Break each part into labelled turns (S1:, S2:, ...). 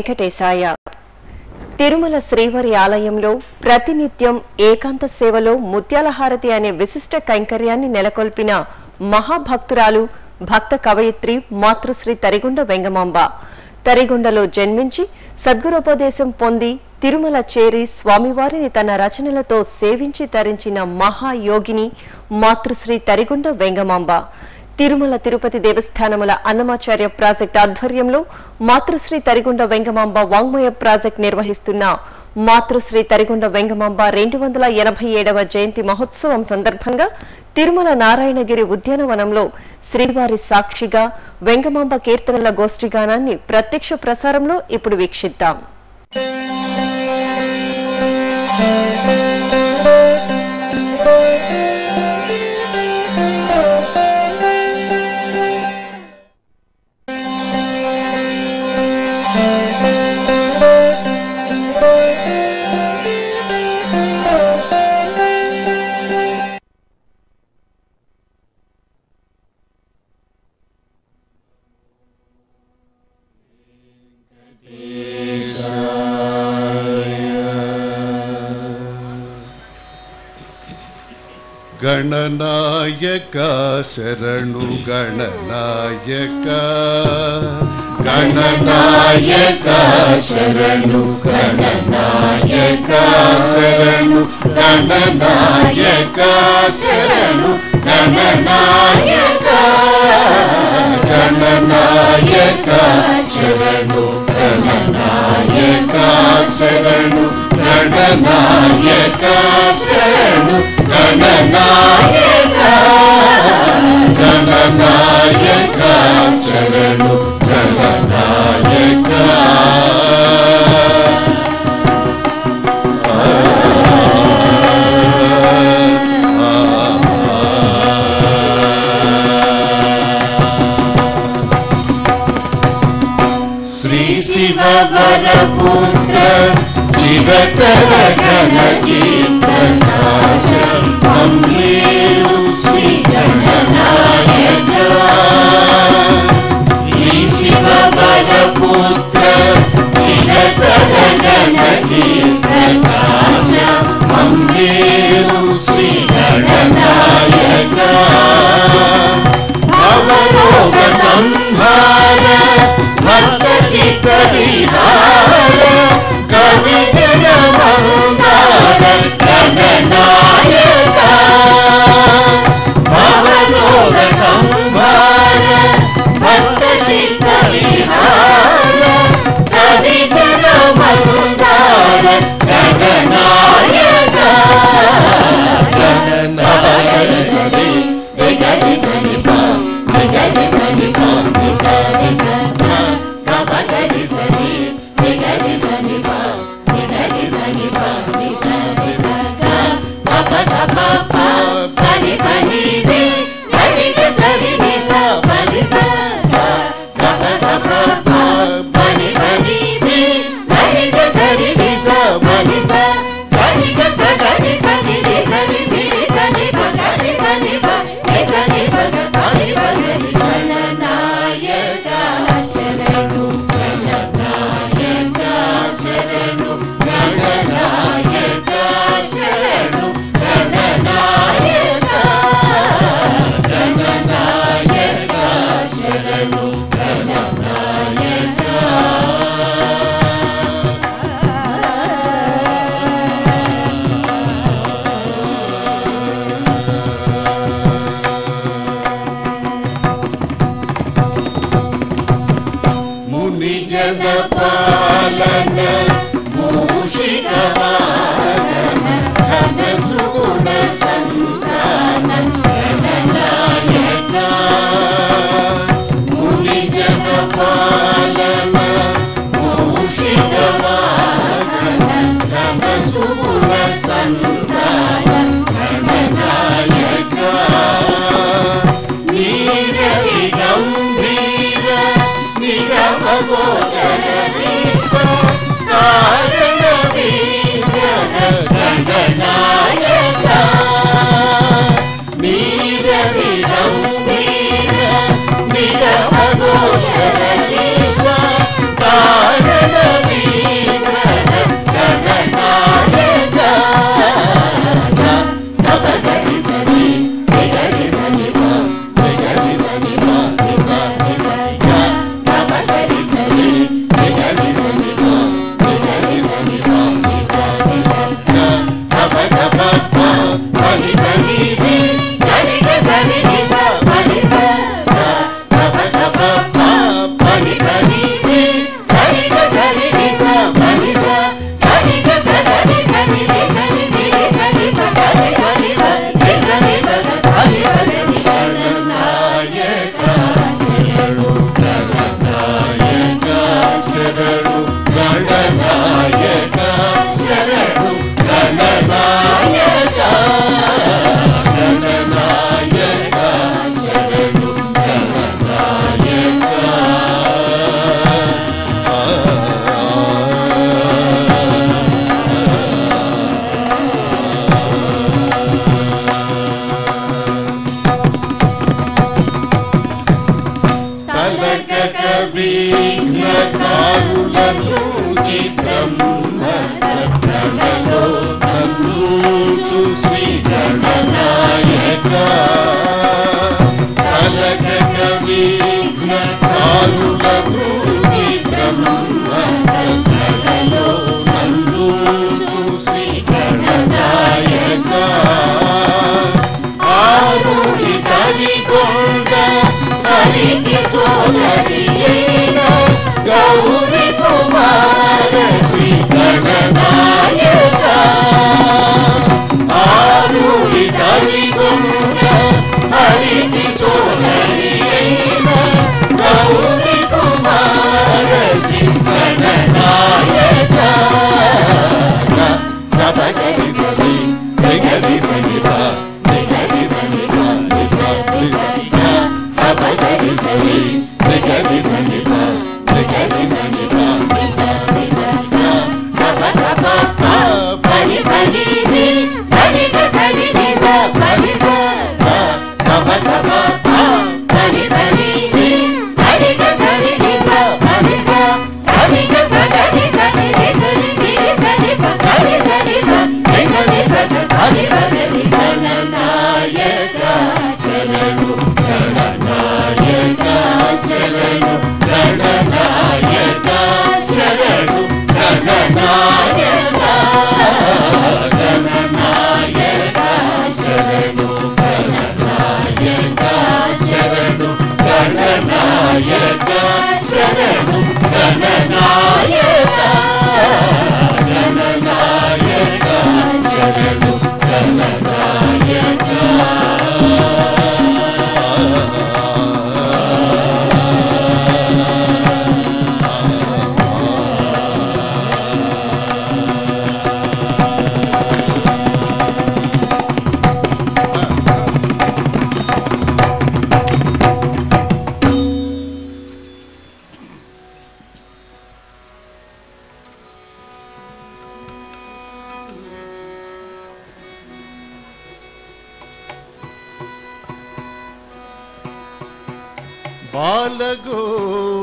S1: వెంకటేశాయ. తిరుమల శ్రీవారి ఆలయంలో ప్రతినిత్యం ఏకాంత సేవలో ముత్యాలహారతి అనే విశిష్ట కైంకర్యాన్ని నెలకొల్పిన మహాభక్తురాలు భక్త కవయిత్రి మాతృశ్రీ తరిగొండ వెంగమాంబ. తరిగొండలో జన్మించి సద్గురోపదేశం పొంది తిరుమల చేరి స్వామివారిని తన రచనలతో సేవించి తరించిన మహాయోగిని మాతృశ్రీ తరిగొండ వెంగమాంబ. తిరుమల తిరుపతి దేవస్థానముల అన్నమాచార్య ప్రాజెక్ట్ ఆధ్వర్యంలో మాతృశ్రీ తరిగొండ వెంగమాంబ వాంగ్మయ ప్రాజెక్ట్ నిర్వహిస్తున్న మాతృశ్రీ తరిగొండ వెంగమాంబ 287వ జయంతి మహోత్సవం సందర్భంగా తిరుమల నారాయణగిరి ఉద్యానవనంలో శ్రీవారి సాక్షిగా వెంగమాంబ కీర్తనల గోష్ఠిగానాన్ని ప్రత్యక్ష ప్రసారంలో ఇప్పుడు వీక్షిద్దాం.
S2: गणनायक शरणु गणनायक गणनायक शरणु गणनायक शरणु गणनायक शरणु गणनायक गणनायक शरणु गणनायक शरणु गणनायक शरणु गणनायक गणनायक शरणु गणनायक श्री शिव वरपुत्र शिवतर गण चित्प्रकाश अम्रेरु श्री गणनायक श्री शिव वरपुत्र शिवतर गण चित्प्रकाश अम्रेरु श्री गणनायक भवरोग संहार भक्त चित्त विहार कवि जन मंदार गणनायक भवरोग संहार भक्त चित्त विहार कवि जन मंदार गणनायक गणनायक सदी गगि सनि पम गगि सनि पम सनि सनि गगि सनि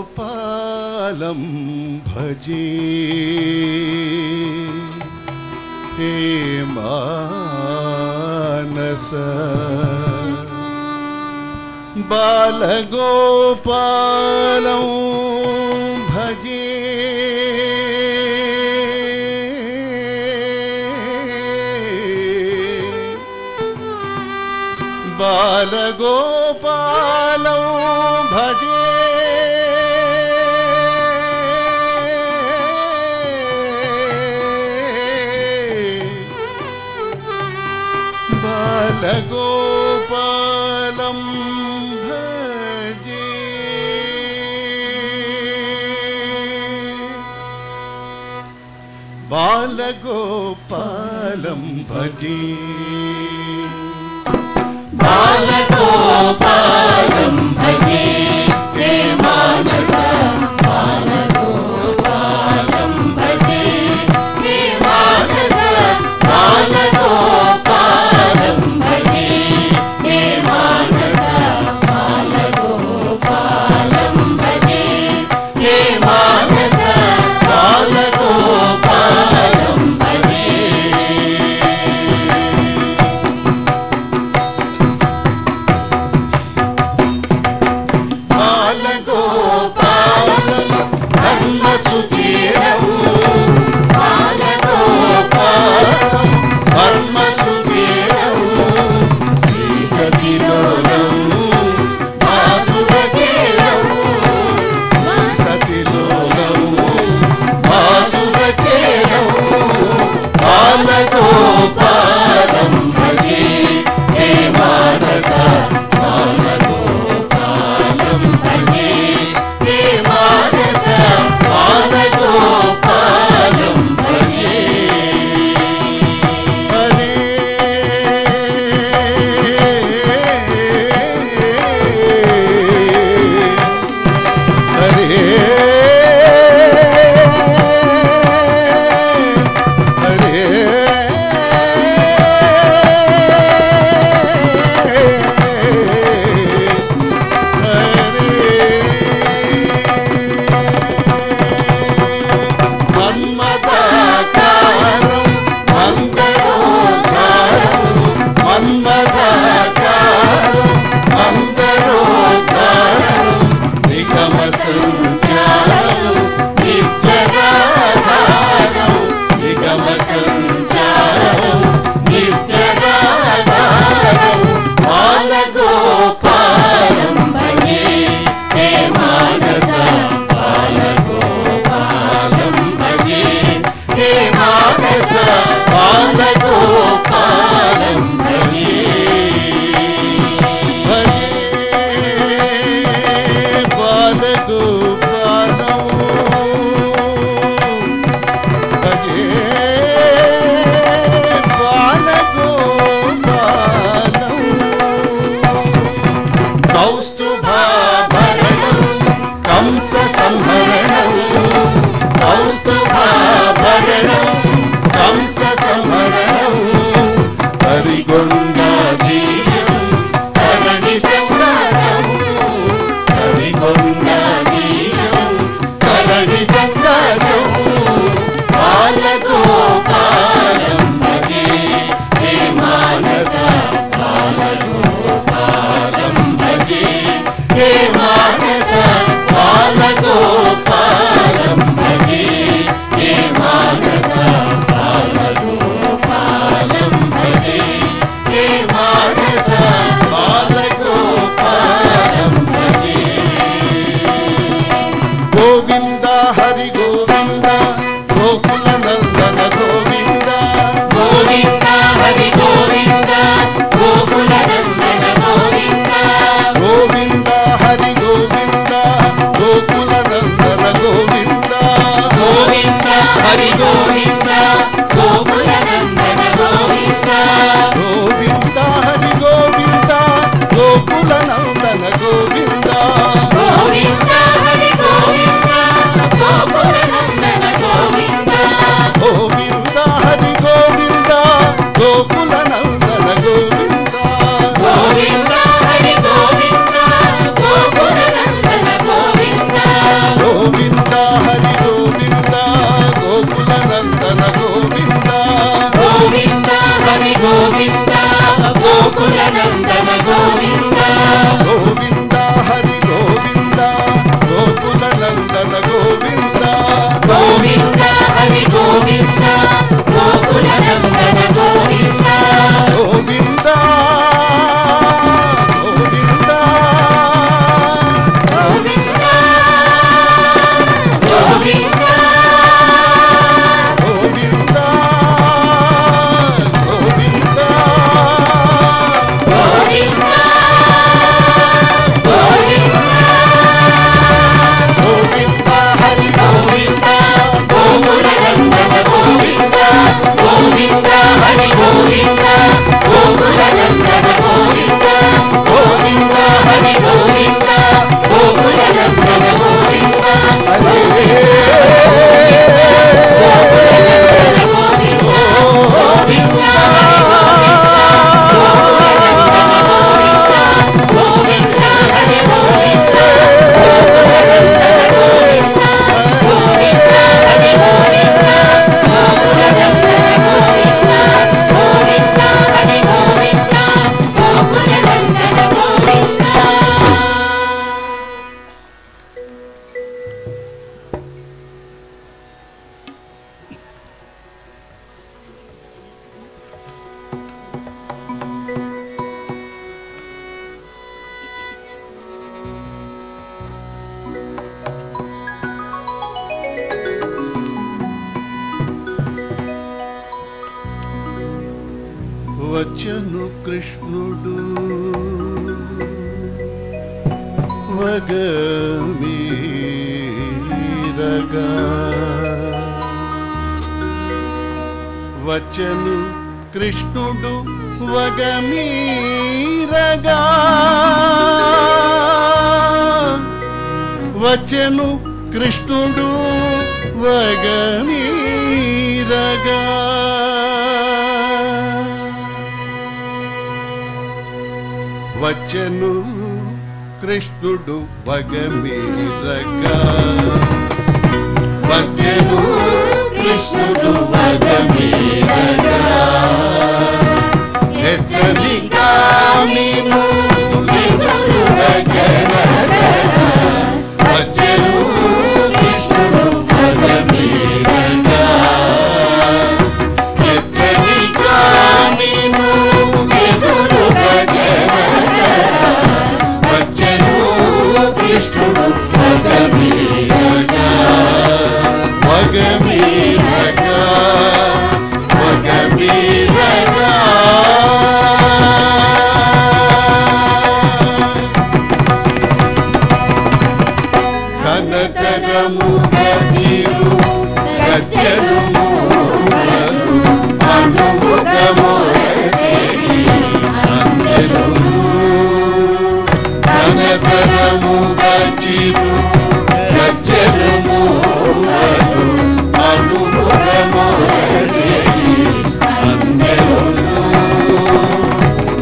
S3: బాలగోపాలం భజే హే మానస బాలగోపాలం భజే బాలగోపాలం భజే బాలగోపాలం భజే బాలగోపాలం భజే
S2: బాలగోపాలం భజే హే మానస బాలగోపాలం భజే హే మానస బాలగోపాలం భజే హే మానస బాలగోపాలం భజే హే మానస బాలగోపాలం భజే గోకుల నందన గోవింద
S3: గోవింద హరి గోవింద గోకుల నందన గోవింద
S2: గోవింద హరి గోవింద గోకుల నందన గోవింద
S3: గోవింద గోవింద
S2: గోవింద గోవింద
S3: గోవింద గోవింద
S2: గోవింద హరి గోవింద గోకుల నందన గోవింద గోవింద హరి గోవింద గోకుల నందన గోవింద గోవింద హరి గోవింద గోకుల నందన గోవింద
S3: వచ్చను కృష్ణుడు వగమీరగా వచ్చను కృష్ణుడు వగమీరగా వచ్చను కృష్ణుడు వగమీరగా వచ్చను కృష్ణుడు వగమీరగా వచ్చను
S2: కృష్ణుడు వగమీరగా
S3: హెచ్చరికా
S2: నీవు ఎదురుగా జనగణ వచ్చను కృష్ణుడు వగమీరగా హెచ్చరికా నీవు ఎదురుగా జనగణ వచ్చను కృష్ణుడు వగమీరగా
S3: వగమీరగా వగమీరగా కనకరము
S2: గజిరు గజ్జలు మూగలు అనుముగమోరసేడి అందెలు కనకరము గజిరు గజ్జలు మూగలు అనుముగమోరసేడి అందెలు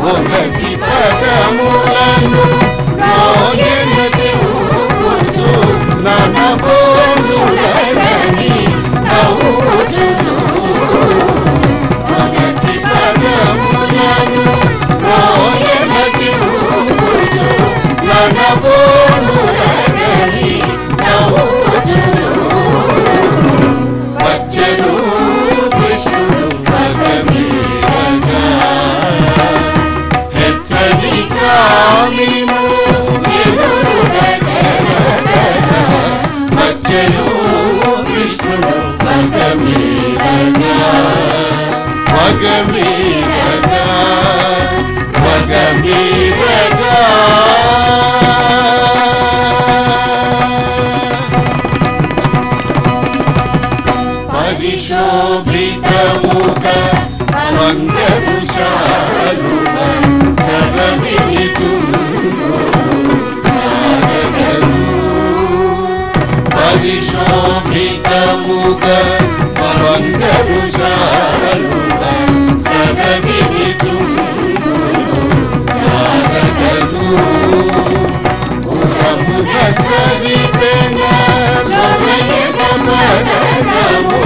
S2: ఒగసి పదములను రోయనటి ఊగుచు ననబోనులగని నవ్వుచును ఒగసి పదములను రోయనటి ఊగుచు ననబోనులగని నవ్వుచును వచ్చను కృష్ణుడు వగమీరగా హెచ్చరికా నీవు ఎదురుగా జనగణ వచ్చను కృష్ణుడు వగమీరగా వగమీరగా వగమీరగా పరిశోభితముగ మంగళశాలువ సరవినిచుండు పరిశోభితముగ మంగళశాలువ సరవినిచుండు పురమున సరిపెన లోయగ మదనము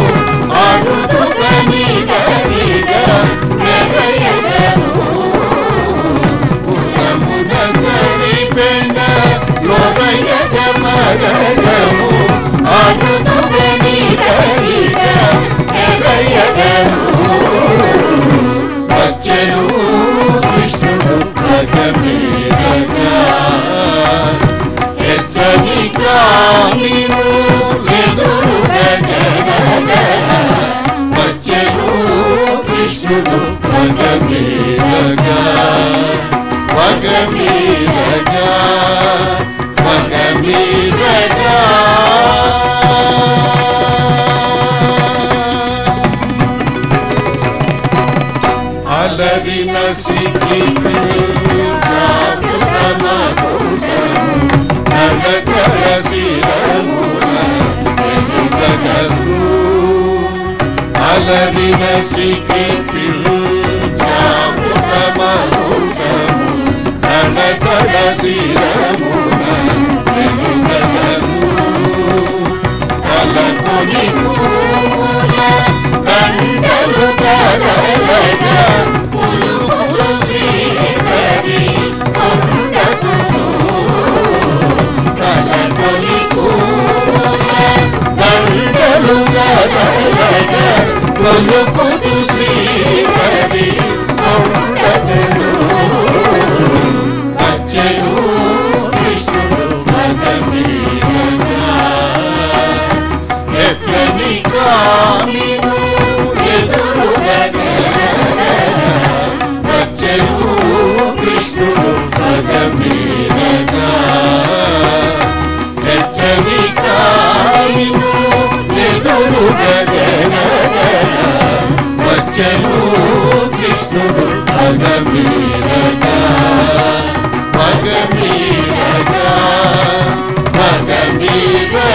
S2: అరుదుగని గరిగ నెగయగ
S3: మగమీరగా మగమీరగా అలరిన సిద్ధి నడకల శిరమున అలరిన సిద్ధి నడకల శిరమున కలకొని దండలు కలగా పులుగు శ్రీహరి కలకొని దండలు కలగా పులుగు శ్రీహరి అచ్చరు కృష్ణుడు మగమీరగా ఎచ్చని కామిను ఎదురుగా వచ్చరు కృష్ణుడు మగమీరగా ఎచ్చని కామిను ఎదురుగా వచ్చరు కృష్ణుడు మగమీరగా మగమీరగా మగమీరగా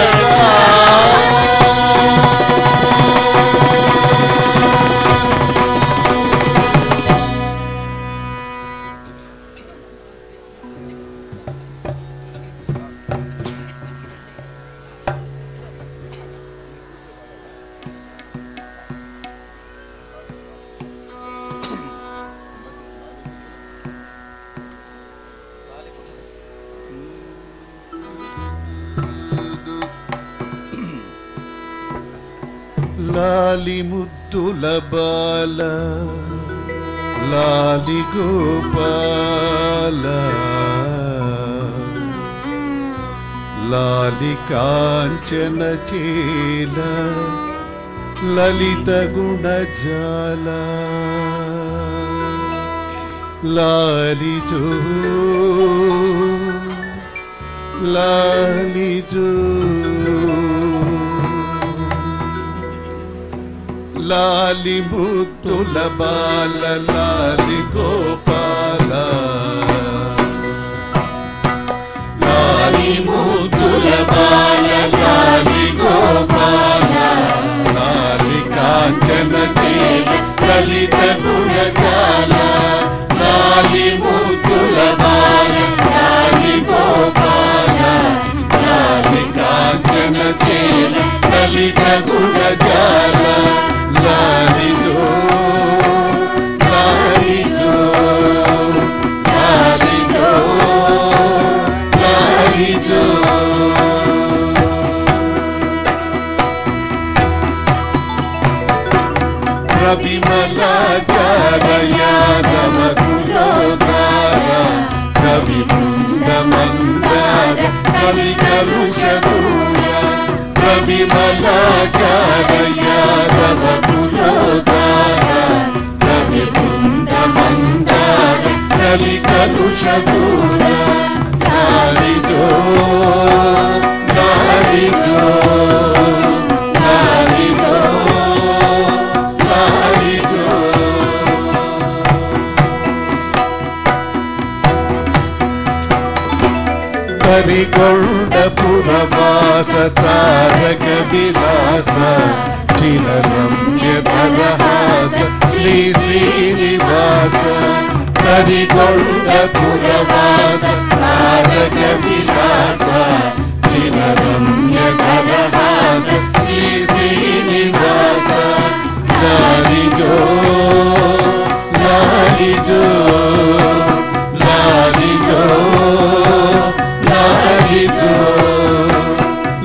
S3: లాలి ముద్దుల బాల లాలి గోపాల లాలి కాంచన చేల లలిత గుణజాల లాలి జో లాలి జో లాలి ముద్దుల బాల లాలి గోపాల లాలి ముద్దుల బాల లాలి గోపాల లాలి కాంచన చేల లలిత గుణజాల లాలి ముద్దుల బాల లాలి గోపాల లాలి కాంచన చేల లలిత గుణజాల లాలి జో లాలి జో లాలి జో లాలి జో రవిమలాచార యాదవ కులోదార కవి బృంద మందార కవి కలుషదూర రవిమలాచార యాదవ కులోదార కవి బృంద మందార కవి కలుషదూర లాలి జో లాలి జో లాలి జో లాలి జో కరికొండపురవాస తారక విలాస చిరరమ్య ధరహాస శ్రీ శ్రీనివాస కరికొండపురవాస తారక విలాస చిరరమ్య ధరహాస శ్రీ శ్రీనివాస లాలి జో లాలి జో లాలి జో లాలి జో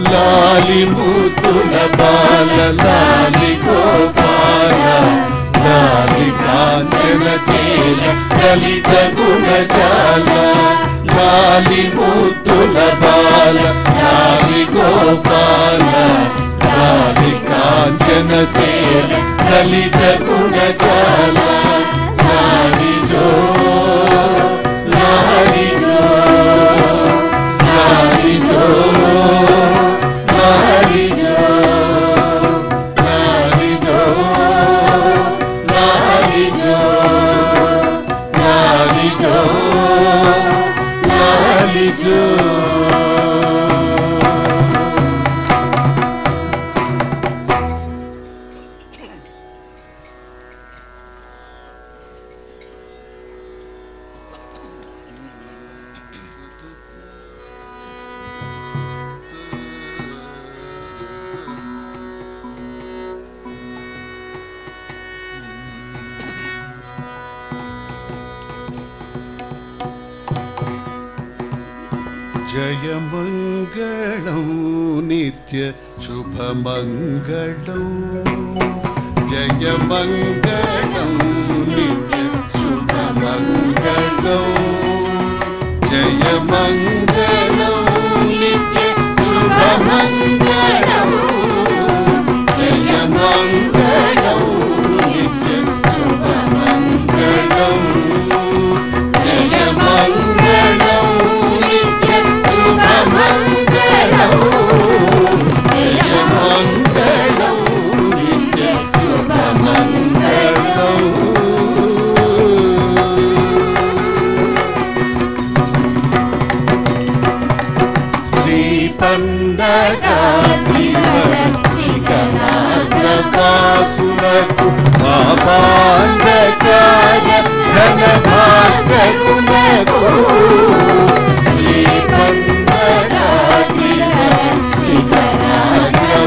S3: లాలి ముద్దుల బాల లాలి గోపాల లాలి కాంచన చేల లలిత గుణజాల లాలి ముద్దుల బాల లాలి గోపాల లాలి కాంచన చేల లలిత గుణజాల లాలి జో లాలి जो जय मंगलं नित्य शुभ मंगलं जय मंगलं नित्य शुभ मंगलं जय मंगलं नित्य शुभ मंगलं जय मंगलं नित्य शुभ मंगलं जय मंगलं श्रीपन्दकादिवरसिकनाग्रवासुरकु पापान्धकार घनभास्करुनकु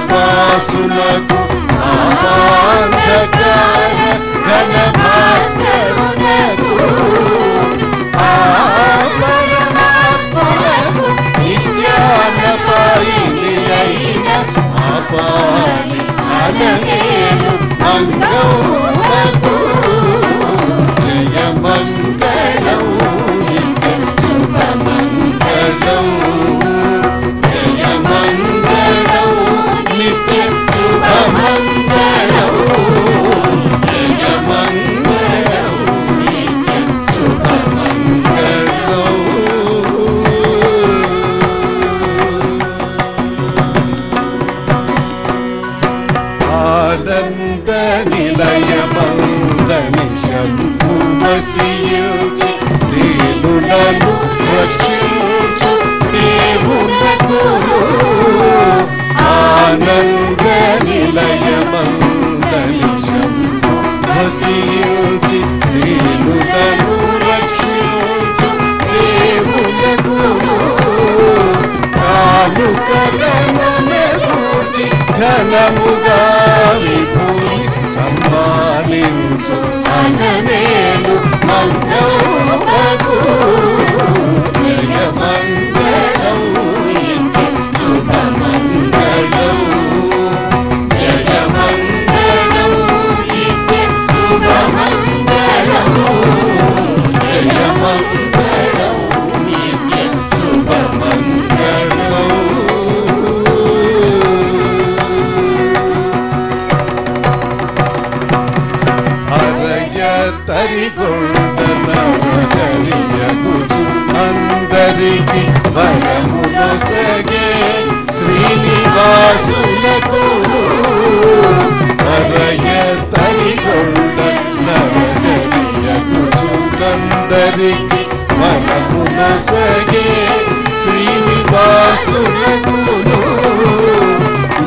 S3: श्रीपन्दकादिवरसिकनाग्रवासुरकु पापान्धकार घनभास्करुनकु आपानि अननेनु मंगलमतु जय मंगलं नित्य शुभ मंगलं जय मंगलं नित्य शुभ मंगलं जय मंगलं नित्य शुभ मंगलं आनंद निलय मंदनि शंभुवसियुचि देवुలను రక్షించు దేవునకు आनंद निलय मंदनि शंभुवसियुचि देवुలను రక్షించు దేవునకు కానుకలనునూచి ఘనముగా విభూమి సమ్మానించు అననేను మంగళమగు జయ మంగళం నిత్య శుభ మంగళం జయ మంగళం నిత్య శుభ మంగళం జయ మంగళం నిత్య శుభ మంగళం తరిగొండనగరియగుచు అందరికి వరమునొసగే శ్రీనివాసులకు అరయ తరిగొండనగరియగుచు అందరికి వరమునొసగే శ్రీనివాసులకు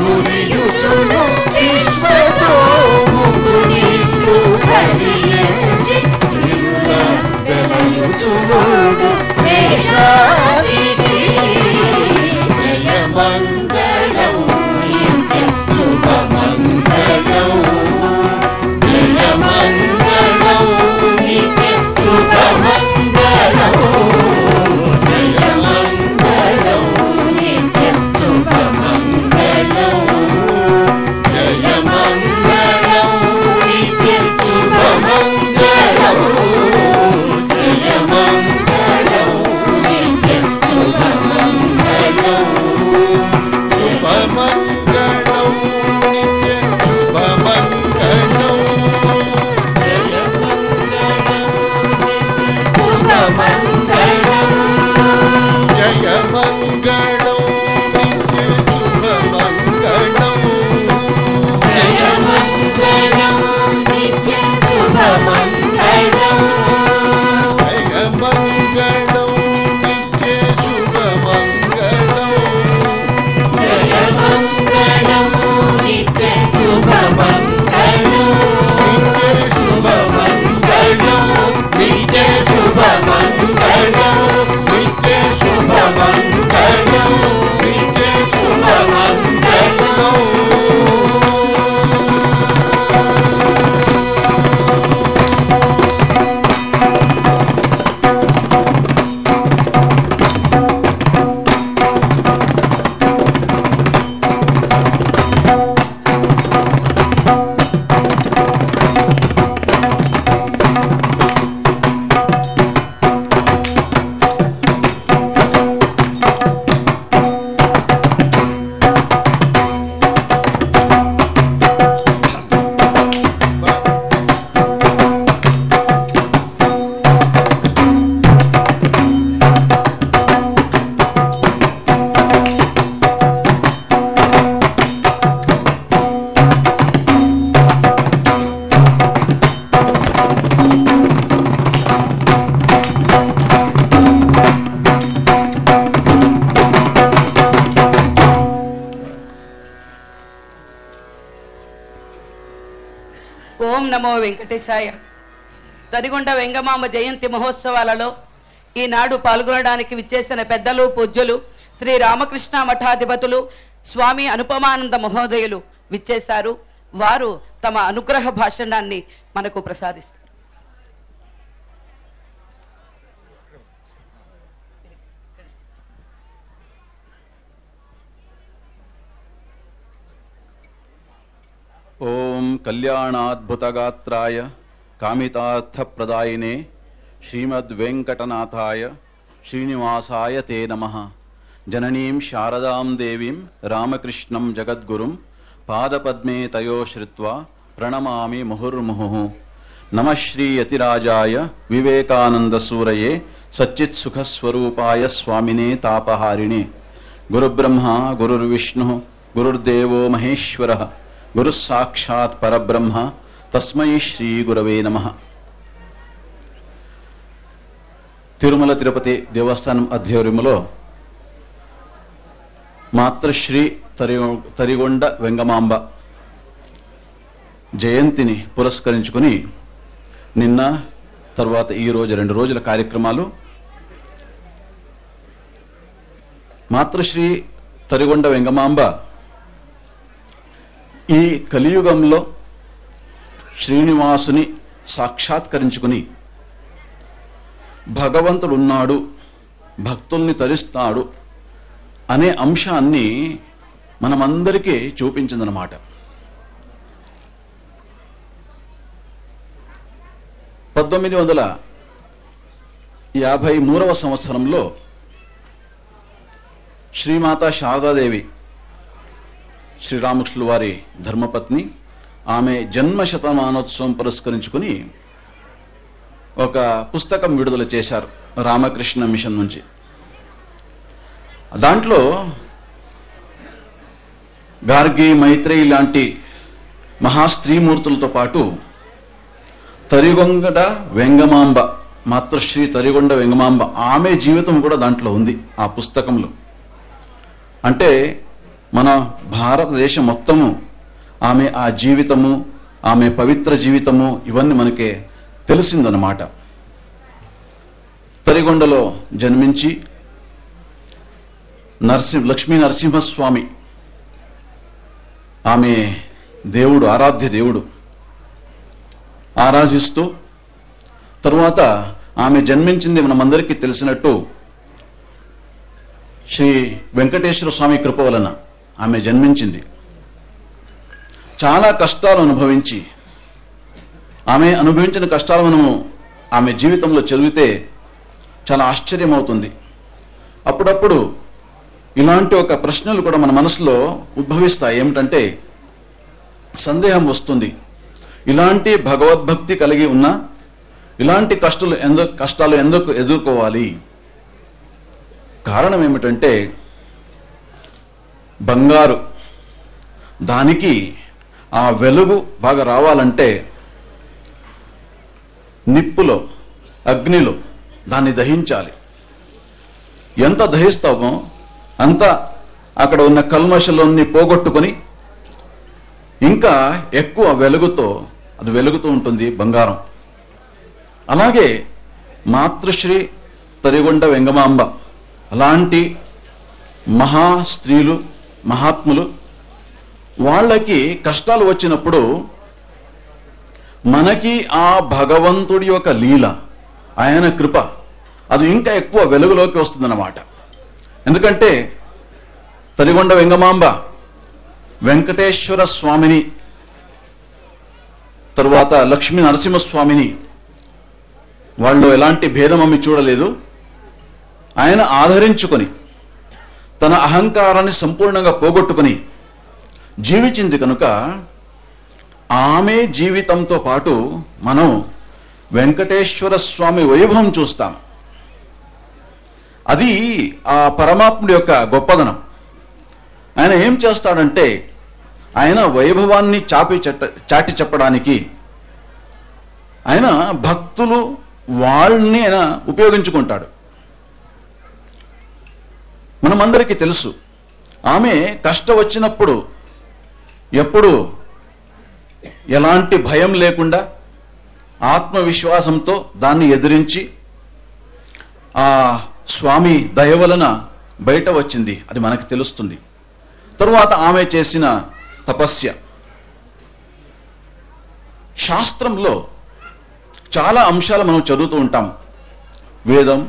S3: మురియుచును విశ్వతో ముకునిట్టు హరియంచి చిరుల వెలయుచునుడు శేషాద్రికి జయ మంగళం నిత్య శుభ మంగళం జయ మంగళం నిత్య శుభ మంగళం శుభమంగళం నిత్య శుభమంగళం నిత్య శుభమంగళం.
S4: ఓం నమో వెంకటేశాయ. తదిగొండ వెంగమాంబ జయంతి మహోత్సవాలలో ఈనాడు పాల్గొనడానికి విచ్చేసిన పెద్దలు పూజ్యులు శ్రీ రామకృష్ణ మఠాధిపతులు స్వామి అనుపమానంద మహోదయులు విచ్చేశారు. వారు తమ అనుగ్రహ భాషణాన్ని మనకు ప్రసాదిస్తారు.
S5: ఓం కళ్యాణాద్భుతగాత్రాయ కామితార్థప్రదాయినే శ్రీమద్వెంకటనాథాయ శ్రీనివాసాయ తే నమః. జననీం శారదాం దేవీం రామకృష్ణం జగద్గురుం పాదపద్మే తయో శ్రుత్వా ప్రణమామి ముహుర్ముహుః. నమః శ్రీ యతిరాజాయ వివేకానందసూరయే సచ్చిత్సుఖస్వరూపాయ స్వామినే తాపహారిణే. గురుబ్రహ్మ గురుర్విష్ణుః గురుర్దేవో మహేశ్వరః గురు సాక్షాత్ పరబ్రహ్మ తస్మై శ్రీ గురవే నమః. తిరుమల తిరుపతి దేవస్థానం ఆధ్వర్యములో మాతృశ్రీ తరిగొండ వెంగమాంబ జయంతిని పురస్కరించుకుని నిన్న తర్వాత ఈరోజు 2 రోజుల కార్యక్రమాలు. మాతృశ్రీ తరిగొండ వెంగమాంబ ఈ కలియుగంలో శ్రీనివాసుని సాక్షాత్కరించుకుని భగవంతుడున్నాడు, భక్తుల్ని తరిస్తాడు అనే అంశాన్ని మనమందరికీ చూపించిందనమాట. (1953వ సంవత్సరంలో శ్రీమాతా శారదాదేవి శ్రీరామకృష్ణుల వారి ధర్మపత్ని, ఆమె జన్మ శతమానోత్సవం పురస్కరించుకుని ఒక పుస్తకం విడుదల చేశారు రామకృష్ణ మిషన్ నుంచి. దాంట్లో గార్గి, మైత్రేయి లాంటి మహాస్త్రీమూర్తులతో పాటు తరిగొండ వెంగమాంబ, మాతృశ్రీ తరిగొండ వెంగమాంబ ఆమె జీవితం కూడా దాంట్లో ఉంది ఆ పుస్తకంలో. అంటే మన భారతదేశం మొత్తము ఆమె ఆ జీవితము, ఆమె పవిత్ర జీవితము ఇవన్నీ మనకే తెలిసిందన్నమాట. తరిగొండలో జన్మించి లక్ష్మీ నరసింహస్వామి ఆమె దేవుడు, ఆరాధ్య దేవుడు ఆరాధిస్తూ, తరువాత ఆమె జన్మించింది మనమందరికీ తెలిసినట్టు శ్రీ వెంకటేశ్వర స్వామి కృప వలన ఆమె జన్మించింది. చాలా కష్టాలు అనుభవించి, ఆమె అనుభవించిన కష్టాలు మనము ఆమె జీవితంలో చదివితే చాలా ఆశ్చర్యమవుతుంది. అప్పుడప్పుడు ఇలాంటి ఒక ప్రశ్నలు కూడా మన మనసులో ఉద్భవిస్తాయి. ఏమిటంటే సందేహం వస్తుంది, ఇలాంటి భగవద్భక్తి కలిగి ఉన్న ఇలాంటి కష్టాలు ఎందుకు ఎదుర్కోవాలి? కారణం ఏమిటంటే బంగారు, దానికి ఆ వెలుగు బాగా రావాలంటే నిప్పులో, అగ్నిలో దాన్ని దహించాలి. ఎంత దహిస్తామో అంత అక్కడ ఉన్న కల్మషాలన్నీ పోగొట్టుకొని ఇంకా ఎక్కువ వెలుగుతో అది వెలుగుతూ ఉంటుంది బంగారం. అలాగే మాతృశ్రీ తరిగొండ వెంగమాంబ అలాంటి మహా స్త్రీలు, మహాత్ములు, వాళ్ళకి కష్టాలు వచ్చినప్పుడు మనకి ఆ భగవంతుడి యొక్క లీల, ఆయన కృప అది ఇంకా ఎక్కువ వెలుగులోకి వస్తుందన్నమాట. ఎందుకంటే తరిగొండ వెంగమాంబ వెంకటేశ్వర స్వామిని, తరువాత లక్ష్మీ నరసింహస్వామిని వాళ్ళు ఎలాంటి భేదమమ్మి చూడలేదు. ఆయన ఆదరించుకొని తన అహంకారాన్ని సంపూర్ణంగా పోగొట్టుకుని జీవించింది కనుక ఆమె జీవితంతో పాటు మనం వెంకటేశ్వర స్వామి వైభవం చూస్తాం. అది ఆ పరమాత్ముడి యొక్క గొప్పదనం. ఆయన ఏం చేస్తాడంటే ఆయన వైభవాన్ని చాటి చెప్పడానికి ఆయన భక్తులు వాళ్ళని ఆయన ఉపయోగించుకుంటాడు. మనమందరికీ తెలుసు ఆమె కష్టం వచ్చినప్పుడు ఎప్పుడు ఎలాంటి భయం లేకుండా ఆత్మవిశ్వాసంతో దాన్ని ఎదిరించి ఆ స్వామి దయ వలన బయట వచ్చింది. అది మనకు తెలుస్తుంది. తరువాత ఆమె చేసిన తపస్య. శాస్త్రంలో చాలా అంశాలు మనం చదువుతూ ఉంటాం. వేదం,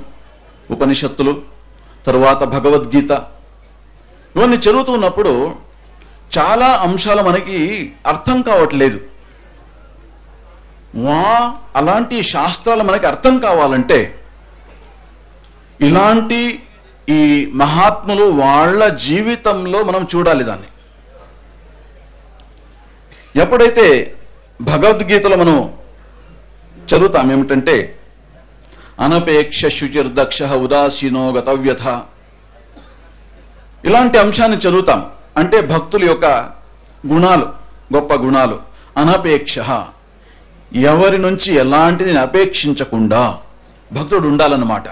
S5: ఉపనిషత్తులు, తరువాత భగవద్గీత, ఇవన్నీ చదువుతున్నప్పుడు చాలా అంశాలు మనకి అర్థం కావట్లేదు. అలాంటి శాస్త్రాలు మనకి అర్థం కావాలంటే ఇలాంటి ఈ మహాత్ములు వాళ్ళ జీవితంలో మనం చూడాలి దాన్ని. ఎప్పుడైతే భగవద్గీతలో మనం చదువుతాం ఏమిటంటే అనపేక్ష శుచిర్దక్ష ఉదాసీనో గతవ్యథ, ఇలాంటి అంశాన్ని చదువుతాం. అంటే భక్తుల యొక్క గుణాలు, గొప్ప గుణాలు. అనపేక్ష, ఎవరి నుంచి ఎలాంటిది అపేక్షించకుండా భక్తుడు ఉండాలన్నమాట.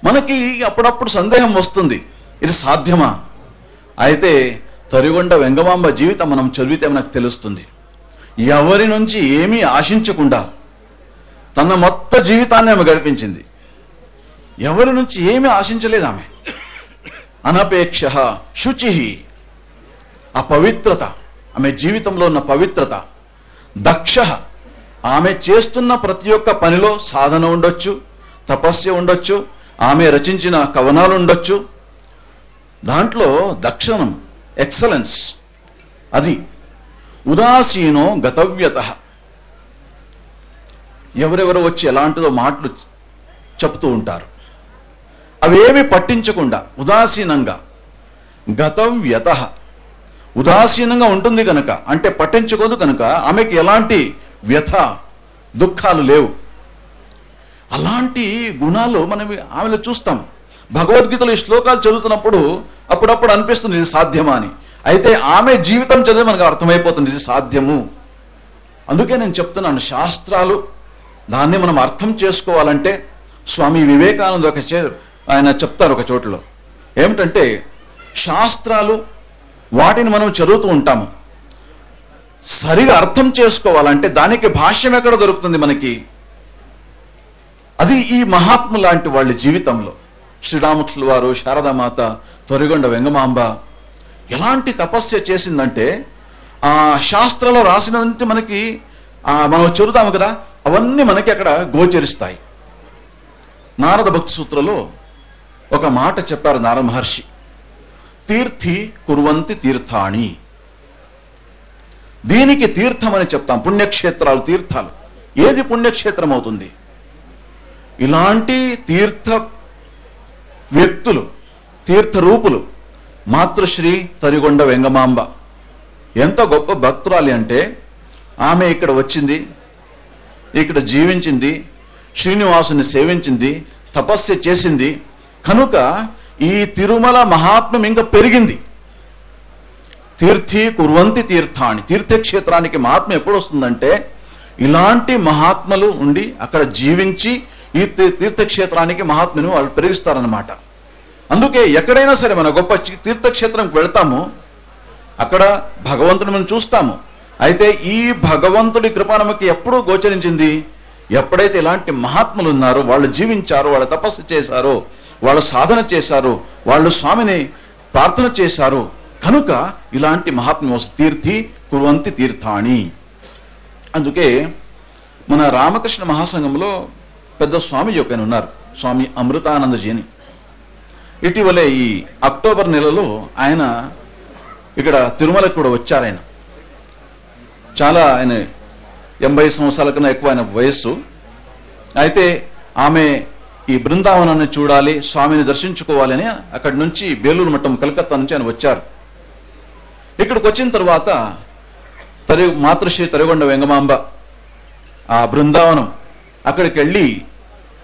S5: మనకి అప్పుడప్పుడు సందేహం వస్తుంది, ఇది సాధ్యమా? అయితే తరిగొండ వెంగమాంబ జీవితం మనం చదివితే మనకు తెలుస్తుంది. ఎవరి నుంచి ఏమీ ఆశించకుండా తన మొత్తం జీవితాన్ని ఆమె గడిపించింది. ఎవరి నుంచి ఏమీ ఆశించలేదు ఆమె. అనపేక్ష శుచి, ఆ పవిత్రత, ఆమె జీవితంలో ఉన్న పవిత్రత. దక్ష, ఆమె చేస్తున్న ప్రతి ఒక్క పనిలో సాధన ఉండొచ్చు, తపస్య ఉండొచ్చు, ఆమె రచించిన కవనాలు ఉండొచ్చు, దాంట్లో దక్షణం, ఎక్సలెన్స్ అది. ఉదాసీనో గతవ్యత, ఎవరెవరు వచ్చి ఎలాంటిదో మాటలు చెప్తూ ఉంటారు, అవేమి పట్టించకుండా ఉదాసీనంగా. గతవ్యత, ఉదాసీనంగా ఉంటుంది కనుక, అంటే పట్టించుకోదు కనుక ఆమెకి ఎలాంటి వ్యథ, దుఃఖాలు లేవు. అలాంటి గుణాలు మనం ఆమెలో చూస్తాం. భగవద్గీతలో ఈ శ్లోకాలు చదువుతున్నప్పుడు అప్పుడప్పుడు అనిపిస్తుంది ఇది సాధ్యమా అని. అయితే ఆమె జీవితం చదివి మనకు అర్థమైపోతుంది ఇది సాధ్యము. అందుకే నేను చెప్తున్నాను, శాస్త్రాలు దాన్ని మనం అర్థం చేసుకోవాలంటే స్వామి వివేకానంద ఆయన చెప్తారు ఒక చోటలో ఏమిటంటే, శాస్త్రాలు వాటిని మనం చదువుతూ ఉంటాము, సరిగా అర్థం చేసుకోవాలంటే దానికి భాష్యం ఎక్కడ దొరుకుతుంది మనకి? అది ఈ మహాత్ము లాంటి వాళ్ళ జీవితంలో. శ్రీరామకృష్ణుల వారు, శారదామాత, తొరిగొండ వెంగమాంబ ఎలాంటి తపస్య చేసిందంటే ఆ శాస్త్రంలో రాసినంత మనకి మనం చదువుతాము కదా, అవన్నీ మనకి అక్కడ గోచరిస్తాయి. నారద భక్తి సూత్రలో ఒక మాట చెప్పారు నారద మహర్షి, తీర్థి కుర్వంతి తీర్థాణి. దీనికి తీర్థం అని చెప్తాం, పుణ్యక్షేత్రాలు, తీర్థాలు. ఏది పుణ్యక్షేత్రం అవుతుంది? ఇలాంటి తీర్థ వ్యక్తులు, తీర్థ రూపులు. మాతృశ్రీ తరిగొండ వెంగమాంబ ఎంత గొప్ప భక్తురాలి అంటే, ఆమె ఇక్కడ వచ్చింది, ఇక్కడ జీవించింది, శ్రీనివాసుని సేవించింది, తపస్య చేసింది కనుక ఈ తిరుమల మహాత్మ్యం ఇంకా పెరిగింది. తీర్థి కుర్వంతి తీర్థాన్ని, తీర్థక్షేత్రానికి మహాత్మ్యం ఎప్పుడు వస్తుందంటే ఇలాంటి మహాత్మలు ఉండి అక్కడ జీవించి ఈ తీర్థక్షేత్రానికి మహాత్మ్యం వాళ్ళు పెరిగిస్తారన్నమాట. అందుకే ఎక్కడైనా సరే మన గొప్ప తీర్థక్షేత్రంకి వెళ్తాము, అక్కడ భగవంతుని మనం చూస్తాము. అయితే ఈ భగవంతుడి కృప మనకి ఎప్పుడు గోచరించింది? ఎప్పుడైతే ఇలాంటి మహాత్ములు ఉన్నారో, వాళ్ళు జీవించారో, వాళ్ళు తపస్సు చేశారో, వాళ్ళు సాధన చేశారో, వాళ్ళు స్వామిని ప్రార్థన చేశారో, కనుక ఇలాంటి మహాత్మ తీర్థి కుర్వంతి తీర్థాణి. అందుకే మన రామకృష్ణ మహాసంఘంలో పెద్ద స్వామి ఒకఆయన ఉన్నారు, స్వామి అమృతానందజీ అని. ఇటీవలే ఈ అక్టోబర్ నెలలో ఆయన ఇక్కడ తిరుమలకు కూడా వచ్చారు. ఆయన 80 సంవత్సరాల కన్నా ఎక్కువ ఆయన వయస్సు. అయితే ఆమె ఈ బృందావనాన్ని చూడాలి, స్వామిని దర్శించుకోవాలని అక్కడి నుంచి బేలూరు మఠం కలకత్తా నుంచి ఆయన వచ్చారు. ఇక్కడికి వచ్చిన తర్వాత మాతృశ్రీ తరిగొండ వెంగమాంబ ఆ బృందావనం అక్కడికి వెళ్ళి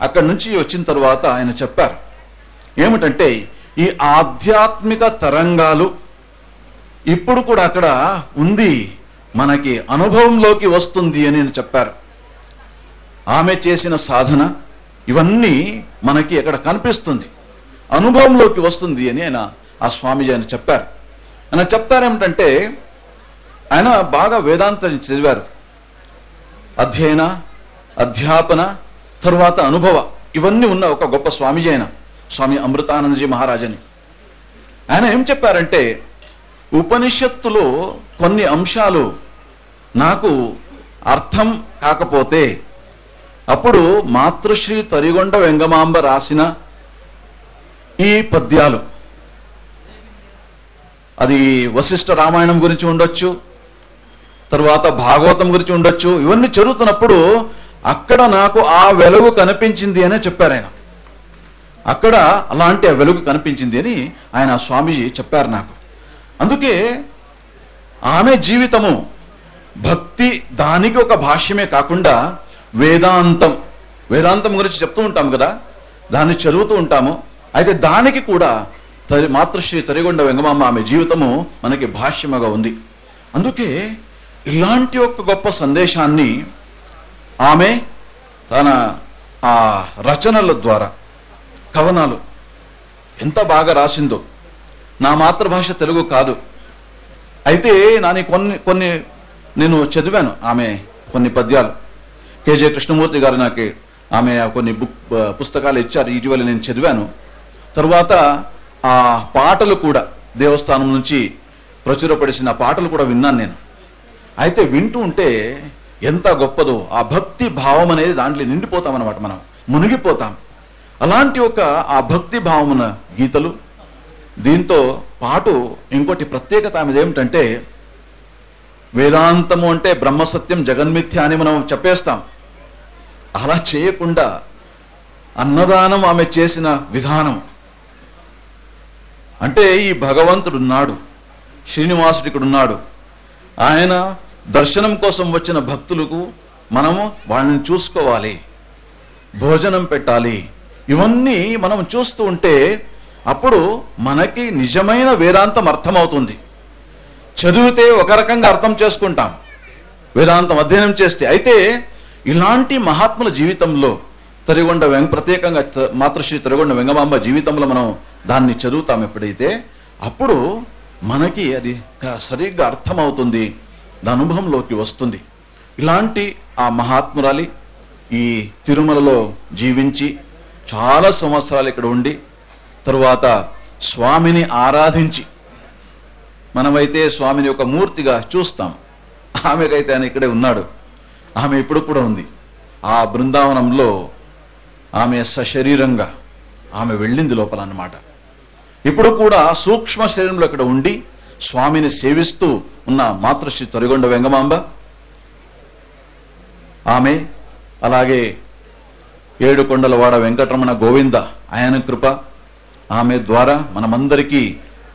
S5: అక్కడి నుంచి వచ్చిన తర్వాత ఆయన చెప్పారు ఏమిటంటే, ఈ ఆధ్యాత్మిక తరంగాలు ఇప్పుడు కూడా అక్కడ ఉంది, మనకి అనుభవంలోకి వస్తుంది అని చెప్పారు. ఆమె చేసిన సాధన ఇవన్నీ మనకి అక్కడ కనిపిస్తుంది, అనుభవంలోకి వస్తుంది అని ఆయన ఆ స్వామీజీ ఆయన చెప్పారు. ఆయన చెప్తారేమిటంటే, ఆయన బాగా వేదాంతం చదివారు, అధ్యయన, అధ్యాపన, తరువాత అనుభవ, ఇవన్నీ ఉన్న ఒక గొప్ప స్వామీజీ ఆయన, స్వామి అమృతానందజీ మహారాజ్ అని. ఆయన ఏం చెప్పారంటే, ఉపనిషత్తులో కొన్ని అంశాలు నాకు అర్థం కాకపోతే అప్పుడు మాతృశ్రీ తరిగొండ వెంగమాంబ రాసిన ఈ పద్యాలు, అది వశిష్ఠ రామాయణం గురించి ఉండొచ్చు, తర్వాత భాగవతం గురించి ఉండొచ్చు, ఇవన్నీ చదువుతున్నప్పుడు అక్కడ నాకు ఆ వెలుగు కనిపించింది అనే చెప్పారు ఆయన. అక్కడ అలాంటి ఆ వెలుగు కనిపించింది అని ఆయన స్వామీజీ చెప్పారు నాకు. అందుకే ఆమె జీవితము భక్తి దానికి ఒక భాష్యమే కాకుండా వేదాంతం గురించి చెప్తూ ఉంటాం కదా, దాన్ని చదువుతూ ఉంటాము. అయితే దానికి కూడా మాతృశ్రీ తరిగొండ వెంగమాంబ ఆమె జీవితము మనకి భాష్యముగా ఉంది. అందుకే ఇలాంటి ఒక గొప్ప సందేశాన్ని ఆమె తన ఆ రచనల ద్వారా, కవనాలు ఎంత బాగా రాసిందో. నా మాతృభాష తెలుగు కాదు, అయితే కొన్ని నేను చదివాను ఆమె కొన్ని పద్యాలు. కేజే కృష్ణమూర్తి గారు నాకు ఆమె కొన్ని పుస్తకాలు ఇచ్చారు, ఇటీవల నేను చదివాను. తరువాత ఆ పాటలు కూడా దేవస్థానం నుంచి ప్రచురపడిసిన పాటలు కూడా విన్నాను నేను. అయితే వింటూ ఉంటే ఎంత గొప్పదో ఆ భక్తి భావం అనేది దాంట్లో నిండిపోతాం అన్నమాట, మనం మునిగిపోతాం. అలాంటి ఒక ఆ భక్తి భావమున గీతలు. దీంతో పాటు ఇంకోటి ప్రత్యేకత ఆమెది ఏమిటంటే, వేదాంతము అంటే బ్రహ్మసత్యం జగన్మిథ్య అని మనం చెప్పేస్తాం. అలా చేయకుండా అన్నదానం ఆమె చేసిన విధానం అంటే, ఈ భగవంతుడున్నాడు, శ్రీనివాసుడు ఇక్కడున్నాడు, ఆయన దర్శనం కోసం వచ్చిన భక్తులకు మనము వాళ్ళని చూసుకోవాలి, భోజనం పెట్టాలి, ఇవన్నీ మనం చూస్తూ ఉంటే అప్పుడు మనకి నిజమైన వేదాంతం అర్థమవుతుంది. చదివితే ఒక రకంగా అర్థం చేసుకుంటాం వేదాంతం అధ్యయనం చేస్తే. అయితే ఇలాంటి మహాత్ముల జీవితంలో ప్రత్యేకంగా మాతృశ్రీ తరిగొండ వెంగమాంబ జీవితంలో మనం దాన్ని చదువుతాం ఎప్పుడైతే, అప్పుడు మనకి అది సరిగ్గా అర్థమవుతుంది, దాని అనుభవంలోకి వస్తుంది. ఇలాంటి ఆ మహాత్మురాలి ఈ తిరుమలలో జీవించి చాలా సంవత్సరాలు ఇక్కడ ఉండి తరువాత స్వామిని ఆరాధించి, మనమైతే స్వామిని ఒక మూర్తిగా చూస్తాం, ఆమెకైతే ఆయన ఇక్కడే ఉన్నాడు, ఆమె ఇప్పుడు కూడా ఉంది. ఆ బృందావనంలో ఆమె సశరీరంగా ఆమె వెళ్ళింది లోపల అన్నమాట. ఇప్పుడు కూడా సూక్ష్మ శరీరంలో ఇక్కడ ఉండి స్వామిని సేవిస్తూ ఉన్న మాతృశ్రీ తరిగొండ వెంగమాంబ ఆమె, అలాగే ఏడుకొండలవాడ వెంకటరమణ గోవింద ఆయన కృప ఆమె ద్వారా మనమందరికీ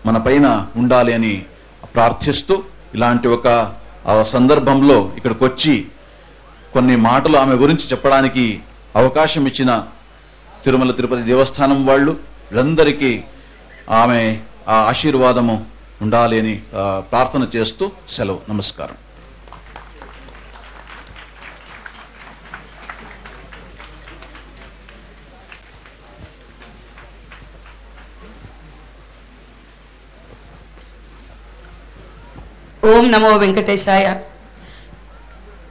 S5: మన పైన ఉండాలి అని ప్రార్థిస్తూ, ఇలాంటి ఒక సందర్భంలో ఇక్కడికి వచ్చి కొన్ని మాటలు ఆమె గురించి చెప్పడానికి అవకాశం ఇచ్చిన తిరుమల తిరుపతి దేవస్థానం వాళ్ళు వీళ్ళందరికీ ఆమె ఆ ఆశీర్వాదము ఉండాలి అని ప్రార్థన చేస్తూ సెలవు. నమస్కారం.
S4: ఓం నమో వెంకటేశాయ.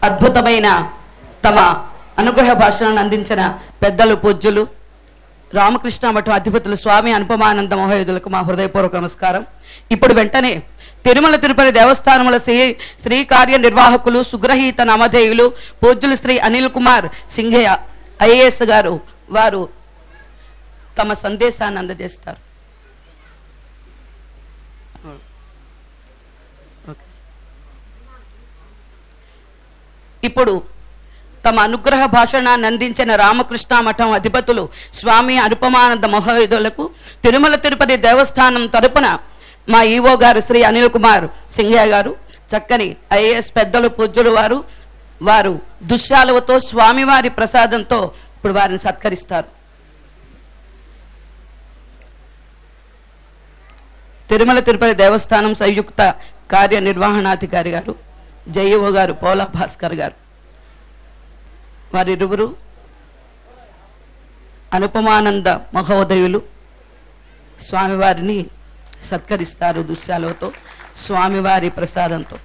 S4: అద్భుతమైన తమ అనుగ్రహ భాషణను అందించిన పెద్దలు పూజ్యులు రామకృష్ణ మఠం అధిపతులు స్వామి అనుపమానంద మహోదయులకు మా హృదయపూర్వక నమస్కారం. ఇప్పుడు వెంటనే తిరుమల తిరుపతి దేవస్థానముల శ్రీ కార్య నిర్వాహకులు సుగ్రహీత నామధేయులు పూజ్యులు శ్రీ అనిల్ కుమార్ సింఘయ్య IAS గారు వారు తమ సందేశాన్ని అందజేస్తారు. ఇప్పుడు తమ అనుగ్రహ భాషణాన్ని అందించిన రామకృష్ణ మఠం అధిపతులు స్వామి అనుపమానంద మహోదయులకు తిరుమల తిరుపతి దేవస్థానం తరపున మా ఈవో గారు శ్రీ అనిల్ కుమార్ సింఘయ్య గారు చక్కని IAS పెద్దలు పూజ్యులు వారు దుశ్శాలువతో స్వామివారి ప్రసాదంతో ఇప్పుడు వారిని సత్కరిస్తారు. తిరుమల తిరుపతి దేవస్థానం సంయుక్త కార్యనిర్వహణాధికారి గారు జయఓ గారు పోలా భాస్కర్ గారు వారిరువురు అనుపమానంద మహోదయులు స్వామివారిని సత్కరిస్తారు దుశ్శాలువతో స్వామివారి ప్రసాదంతో.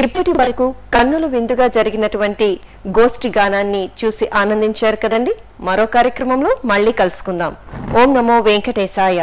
S1: ఇప్పటి వరకు కన్నుల విందుగా జరిగినటువంటి గోష్ఠి గానాన్ని చూసి ఆనందించారు కదండి. మరో కార్యక్రమంలో మళ్ళీ కలుసుకుందాం. ఓం నమో వెంకటేశాయ.